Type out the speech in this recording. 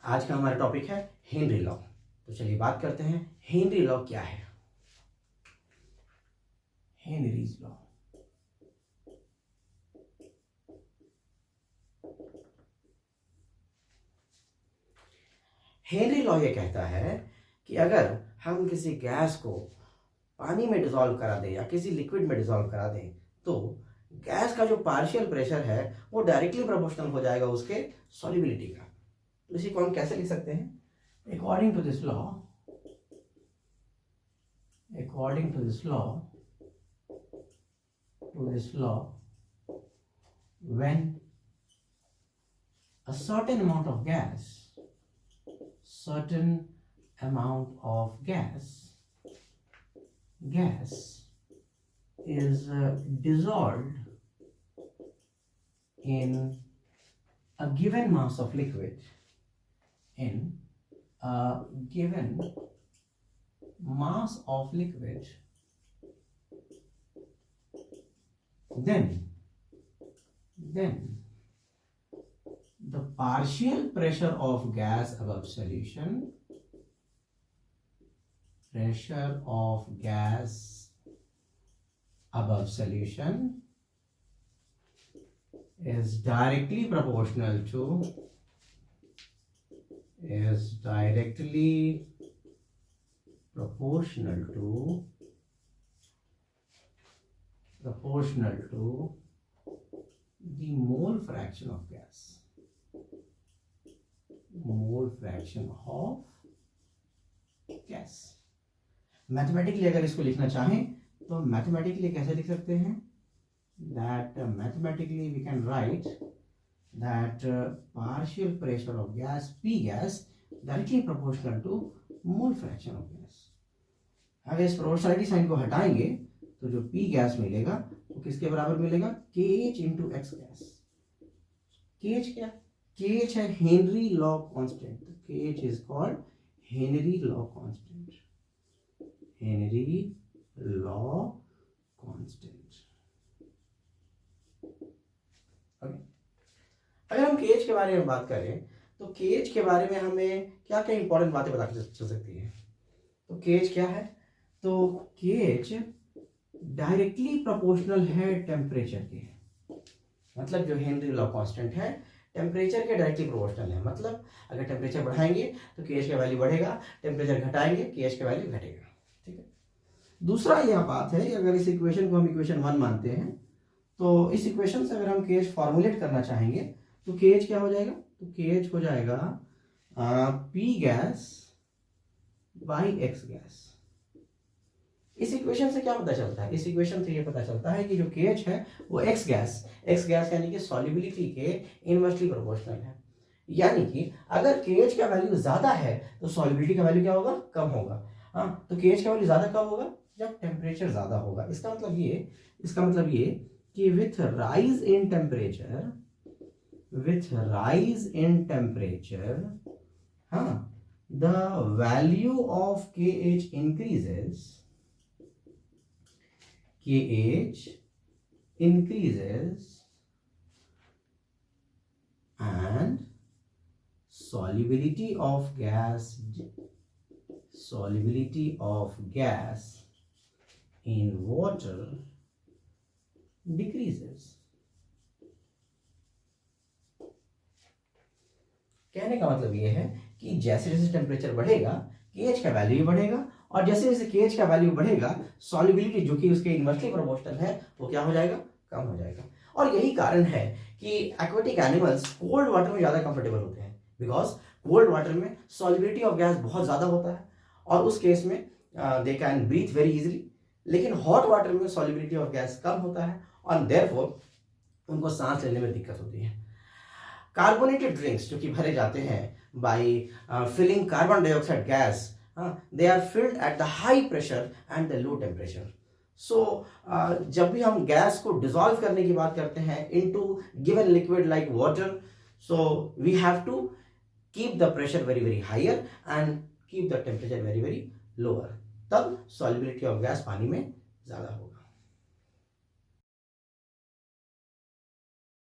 आज का हमारा टॉपिक है हेनरी लॉ। तो चलिए बात करते हैं हेनरी लॉ क्या है। Henry's law. हेनरी लॉ ये कहता है कि अगर हम किसी गैस को पानी में डिसॉल्व करा दें या किसी लिक्विड में डिसॉल्व करा दें तो गैस का जो पार्शियल प्रेशर है वो डायरेक्टली प्रोपोर्शनल हो जाएगा उसके सॉल्युबिलिटी का। तो इसी को हम कैसे लिख सकते हैं? According to this law, when a certain amount of gas is dissolved in a given mass of liquid, then the partial pressure of gas above solution is directly proportional to the mole fraction of gas. Mathematically अगर इसको लिखना चाहें तो mathematically कैसे लिख सकते हैं? that mathematically we can write that partial pressure of gas P gas directly proportional to mole fraction of gas। अगर इस प्रोपोर्शनलिटी साइन को हटाएंगे तो जो P गैस मिलेगा वो किसके बराबर मिलेगा? KH into X gas. KH क्या? KH है Henry law constant. KH is called Henry law constant. अगर हम केएच के बारे में बात करें तो केएच के बारे में हमें क्या क्या इंपॉर्टेंट बातें बता चल सकती है। तो केएच क्या है? तो केएच डायरेक्टली प्रोपोर्शनल है टेम्परेचर के। मतलब जो हेनरी लॉ कांस्टेंट है टेम्परेचर के डायरेक्टली प्रोपोर्शनल है। मतलब अगर टेम्परेचर बढ़ाएंगे तो केएच का वैल्यू बढ़ेगा, टेम्परेचर घटाएंगे केएच का वैल्यू घटेगा। ठीक है। दूसरा यह बात है अगर इस इक्वेशन को हम इक्वेशन 1 मानते हैं तो इस इक्वेशन से अगर हम केएच फॉर्मुलेट करना चाहेंगे तो केएच क्या हो जाएगा? तो केएच हो जाएगा P gas by x gas. इस इक्वेशन से क्या पता चलता है? इस इक्वेशन से ये पता चलता है कि जो केएच है वो एक्स गैस यानी कि सॉल्युबिलिटी के इनवर्सली प्रोपोर्शनल है। यानी कि अगर केएच का वैल्यू ज्यादा है तो सॉल्युबिलिटी का वैल्यू क्या होगा? कम होगा। हाँ, तो केएच का वैल्यू ज्यादा कब होगा? जब टेम्परेचर ज्यादा होगा। इसका मतलब ये कि with rise in temperature, the value of KH increases and solubility of gas in water decreases। कहने का मतलब ये है कि जैसे जैसे टेम्परेचर बढ़ेगा केएच का वैल्यू भी बढ़ेगा और जैसे जैसे केएच का वैल्यू बढ़ेगा सॉल्युबिलिटी जो कि उसके इनवर्सली प्रोपोर्शनल है वो क्या हो जाएगा? कम हो जाएगा। और यही कारण है कि एक्वेटिक एनिमल्स कोल्ड वाटर में ज्यादा कंफर्टेबल होते हैं बिकॉज कोल्ड वाटर में सॉल्युबिलिटी ऑफ गैस बहुत ज्यादा होता है और उस केस में they can breathe very easily. लेकिन हॉट वाटर में सॉल्युबिलिटी ऑफ गैस कम होता है और देयरफॉर उनको सांस लेने में दिक्कत होती है। कार्बोनेटेड ड्रिंक्स जो कि भरे जाते हैं by filling carbon dioxide gas, they are filled at the high pressure and the low temperature. So जब भी हम गैस को डिसॉल्व करने की बात करते हैं into given liquid like water, so we have to keep the pressure very very higher and keep the temperature very very lower. तब सॉल्युबिलिटी ऑफ गैस पानी में ज्यादा होगा।